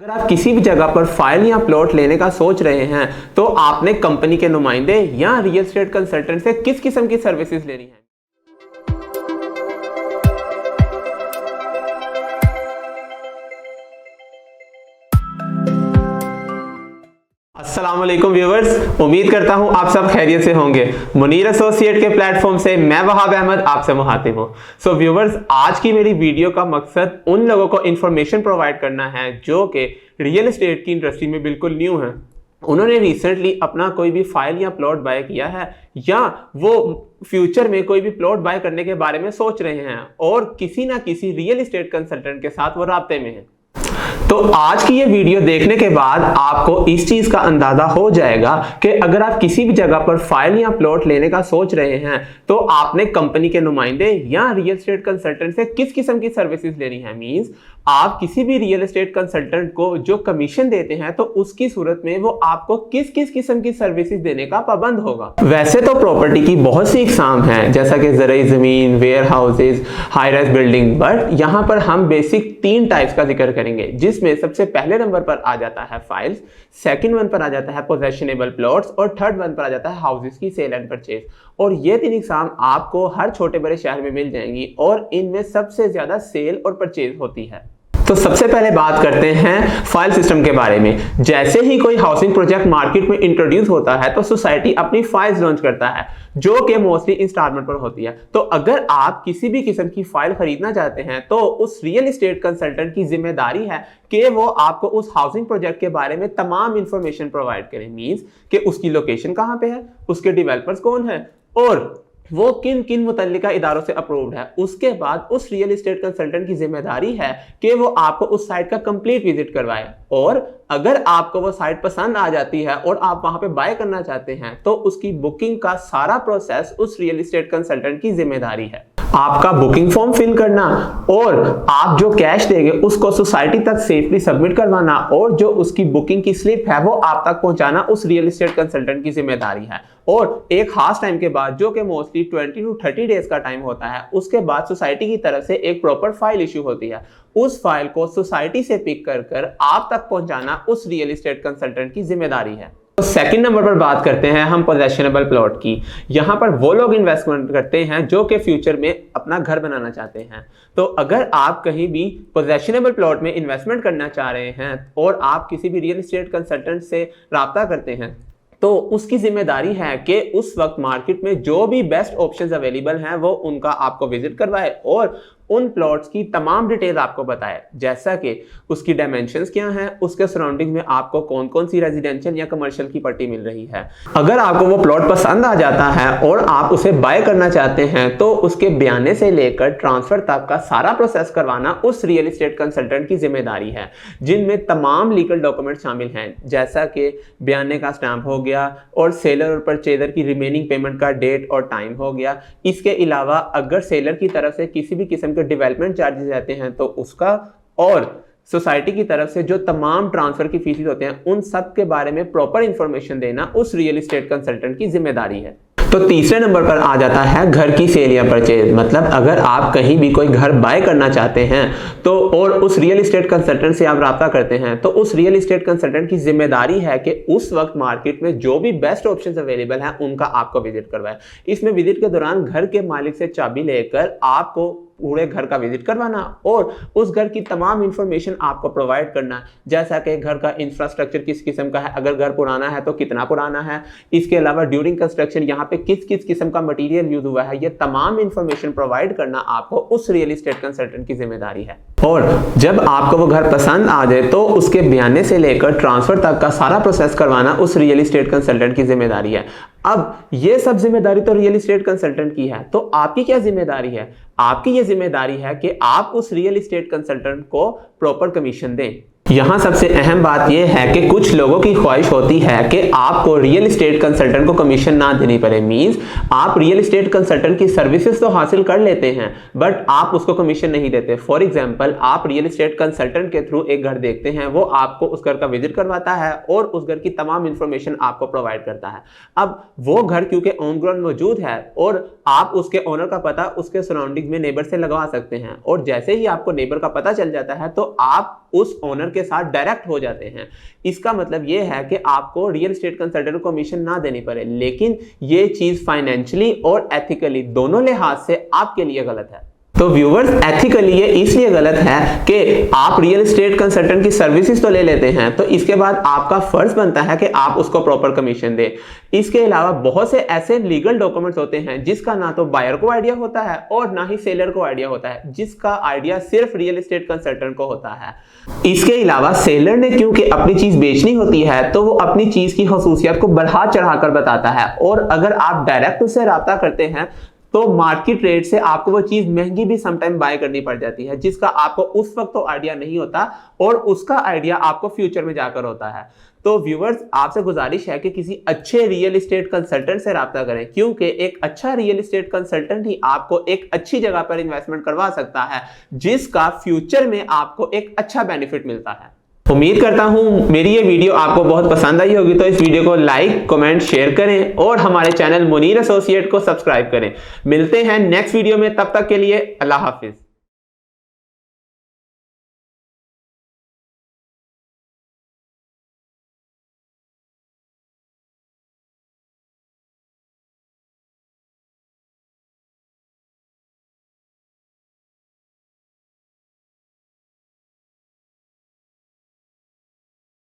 अगर आप किसी भी जगह पर फाइल या प्लॉट लेने का सोच रहे हैं तो आपने कंपनी के नुमाइंदे या रियल एस्टेट कंसल्टेंट से किस किस्म की सर्विसेज लेनी है। अस्सलाम वालेकुम व्यूअर्स, उम्मीद करता हूं आप सब खैरियत से होंगे। मुनीर एसोसिएट के प्लेटफॉर्म से मैं वहाब अहमद आपसे मुखातिब हूं। सो व्यूअर्स, आज की मेरी वीडियो का मकसद उन लोगों को इंफॉर्मेशन प्रोवाइड करना है जो कि रियल एस्टेट की इंडस्ट्री में बिल्कुल न्यू हैं। उन्होंने रिसेंटली अपना कोई भी फाइल या प्लॉट बाय किया है या वो फ्यूचर में कोई भी प्लॉट बाय करने के बारे में सोच रहे हैं और किसी ना किसी रियल एस्टेट कंसल्टेंट के साथ वो राब्ते में है। तो आज की ये वीडियो देखने के बाद आपको इस चीज का अंदाजा हो जाएगा कि अगर आप किसी भी जगह पर फाइल या प्लॉट लेने का सोच रहे हैं तो आपने कंपनी के नुमाइंदे या रियल एस्टेट कंसल्टेंट से किस किस्म की सर्विसेज लेनी है। मींस आप किसी भी रियल एस्टेट कंसल्टेंट को जो कमीशन देते हैं तो उसकी सूरत में वो आपको किस किस किस्म की सर्विसेज देने का पाबंद होगा। वैसे तो प्रॉपर्टी की बहुत सी इकसाम हैं, जैसा कि ज़राई ज़मीन, warehouses, high rise building, but यहाँ पर हम बेसिक 3 टाइप्स का जिक्र करेंगे, जिसमें सबसे पहले नंबर पर आ जाता है फाइल्स, सेकंड वन पर आ जाता है पोजेशनेबल प्लॉट्स और थर्ड वन पर आ जाता है हाउसेस की सेल एंड परचेज। और ये 3 इकसाम आपको हर छोटे बड़े शहर में मिल जाएंगी और इनमें सबसे ज्यादा सेल और परचेज होती है। तो सबसे पहले बात करते हैं फाइल सिस्टम के बारे में। जैसे ही कोई हाउसिंग प्रोजेक्ट मार्केट में इंट्रोड्यूस होता है तो सोसाइटी अपनी फाइल्स लॉन्च करता है जो कि मोस्टली इंस्टॉलमेंट पर होती है। तो अगर आप किसी भी किस्म की फाइल खरीदना चाहते हैं तो उस रियल एस्टेट कंसल्टेंट की जिम्मेदारी है कि वो आपको उस हाउसिंग प्रोजेक्ट के बारे में तमाम इंफॉर्मेशन प्रोवाइड करें। मींस कि उसकी लोकेशन कहाँ पे है, उसके डेवलपर्स कौन है और वो किन किन मुतल्लिका इदारों से अप्रूव्ड है। उसके बाद उस रियल एस्टेट कंसल्टेंट की जिम्मेदारी है कि वो आपको उस साइट का कंप्लीट विजिट करवाए और अगर आपको वो साइट पसंद आ जाती है और आप वहां पे बाय करना चाहते हैं तो उसकी बुकिंग का सारा प्रोसेस उस रियल एस्टेट कंसल्टेंट की जिम्मेदारी है। आपका बुकिंग फॉर्म फिल करना और आप जो कैश देंगे उसको सोसाइटी तक सेफली सबमिट करवाना और जो उसकी बुकिंग की स्लिप है वो आप तक पहुंचाना उस रियल एस्टेट कंसल्टेंट की जिम्मेदारी है। और एक खास टाइम के बाद जो कि मोस्टली 20 to 30 डेज का टाइम होता है, उसके बाद सोसाइटी की तरफ से एक प्रॉपर फाइल इश्यू होती है। उस फाइल को सोसाइटी से पिक कर आप तक पहुंचाना उस रियल एस्टेट कंसल्टेंट की जिम्मेदारी है। तो सेकंड नंबर पर बात करते हैं हम पोजेशनेबल प्लॉट की। यहाँ पर वो लोग इन्वेस्टमेंट करते हैं जो कि फ्यूचर में अपना घर बनाना चाहते हैं। तो अगर आप कहीं भी पोजेशनेबल प्लॉट में इन्वेस्टमेंट करना चाह रहे हैं और आप किसी भी रियल एस्टेट कंसल्टेंट से राब्ता करते हैं तो उसकी जिम्मेदारी है कि उस वक्त मार्केट में जो भी बेस्ट ऑप्शंस अवेलेबल हैं वो उनका आपको विजिट करवाए और उन प्लॉट्स की तमाम डिटेल आपको बताए, जैसा कि उसकी डायमेंशंस क्या हैं, उसके सराउंडिंग में आपको कौन कौन सी रेजिडेंशियल या कमर्शियल की पट्टी मिल रही है। अगर आपको वो प्लॉट पसंद आ जाता है और आप उसे बाय करना चाहते हैं तो उसके बयाने से लेकर ट्रांसफर तक का सारा प्रोसेस करवाना उस रियल एस्टेट कंसल्टेंट की जिम्मेदारी है, जिनमें तमाम लीगल डॉक्यूमेंट शामिल हैं, जैसा कि बयाने का स्टैंप हो गया और सेलर और परचेजर की रिमेनिंग पेमेंट का डेट और टाइम हो गया। इसके अलावा अगर सेलर की तरफ से किसी भी किस्म के डेवलपमेंट चार्जेस रहते हैं तो उसका और सोसाइटी की तरफ से जो तमाम ट्रांसफर की फीस होते हैं उन सब के बारे में प्रॉपर इंफॉर्मेशन देना उस रियल एस्टेट कंसल्टेंट की जिम्मेदारी है। तो तीसरे नंबर पर आ जाता है घर की सेल या परचेज। मतलब अगर आप कहीं भी कोई घर बाय करना चाहते हैं तो और उस रियल एस्टेट कंसल्टेंट से आप राब्ता करते हैं तो उस रियल एस्टेट कंसल्टेंट की जिम्मेदारी है कि उस वक्त मार्केट में जो भी बेस्ट ऑप्शंस अवेलेबल हैं उनका आपको विजिट करवाए। इसमें विजिट के दौरान घर के मालिक से चाबी लेकर आपको पूरे घर का विजिट करवाना और उस घर की तमाम इंफॉर्मेशन आपको प्रोवाइड करना, जैसा कि घर का इंफ्रास्ट्रक्चर किस किस्म का है, अगर घर पुराना है तो कितना पुराना है, इसके अलावा ड्यूरिंग कंस्ट्रक्शन यहाँ पे किस किस किस्म का मटेरियल यूज हुआ है, ये तमाम इंफॉर्मेशन प्रोवाइड करना आपको उस रियल एस्टेट कंसल्टेंट की जिम्मेदारी है। और जब आपको वो घर पसंद आ जाए तो उसके बयाने से लेकर ट्रांसफर तक का सारा प्रोसेस करवाना उस रियल एस्टेट कंसल्टेंट की जिम्मेदारी है। अब ये सब जिम्मेदारी तो रियल एस्टेट कंसल्टेंट की है, तो आपकी क्या जिम्मेदारी है? आपकी ये जिम्मेदारी है कि आप उस रियल एस्टेट कंसल्टेंट को प्रॉपर कमीशन दें। यहाँ सबसे अहम बात यह है कि कुछ लोगों की ख्वाहिश होती है कि आपको रियल एस्टेट कंसल्टेंट को कमीशन ना देनी पड़े। मींस आप रियल एस्टेट कंसल्टेंट की सर्विसेज तो हासिल कर लेते हैं बट आप उसको कमीशन नहीं देते। फॉर एग्जांपल, आप रियल एस्टेट कंसल्टेंट के थ्रू एक घर देखते हैं, वो आपको उस घर का विजिट करवाता है और उस घर की तमाम इंफॉर्मेशन आपको प्रोवाइड करता है। अब वो घर क्योंकि ऑन ग्राउंड मौजूद है और आप उसके ओनर का पता उसके सराउंडिंग में नेबर से लगवा सकते हैं और जैसे ही आपको नेबर का पता चल जाता है तो आप उस ओनर के साथ डायरेक्ट हो जाते हैं। इसका मतलब ये है कि आपको रियल एस्टेट कंसल्टेंट को कमीशन ना देनी पड़े, लेकिन ये चीज फाइनेंशियली और एथिकली दोनों लिहाज से आपके लिए गलत है। तो व्यूवर्स, एथिकली ये इसलिए गलत है कि आप रियल एस्टेट कंसल्टेंट की सर्विसेज तो ले लेते हैं, तो इसके बाद आपका फर्ज बनता है कि आप उसको प्रॉपर कमीशन दें। इसके अलावा बहुत से ऐसे लीगल डॉक्यूमेंट्स होते हैं जिसका ना तो बायर को आइडिया होता है और ना ही सेलर को आइडिया होता है, जिसका आइडिया सिर्फ रियल एस्टेट कंसल्टेंट को होता है। इसके अलावा सेलर ने क्योंकि अपनी चीज बेचनी होती है तो वो अपनी चीज की खसूसियत को बढ़ा चढ़ाकर बताता है, और अगर आप डायरेक्ट उससे राब्ता करते हैं तो मार्केट रेट से आपको वो चीज महंगी भी समटाइम बाय करनी पड़ जाती है, जिसका आपको उस वक्त तो आइडिया नहीं होता और उसका आइडिया आपको फ्यूचर में जाकर होता है। तो व्यूवर्स, आपसे गुजारिश है कि किसी अच्छे रियल एस्टेट कंसल्टेंट से राब्ता करें, क्योंकि एक अच्छा रियल एस्टेट कंसल्टेंट ही आपको एक अच्छी जगह पर इन्वेस्टमेंट करवा सकता है, जिसका फ्यूचर में आपको एक अच्छा बेनिफिट मिलता है। उम्मीद करता हूं मेरी ये वीडियो आपको बहुत पसंद आई होगी, तो इस वीडियो को लाइक, कमेंट, शेयर करें और हमारे चैनल मुनीर एसोसिएट को सब्सक्राइब करें। मिलते हैं नेक्स्ट वीडियो में, तब तक के लिए अल्लाह हाफिज।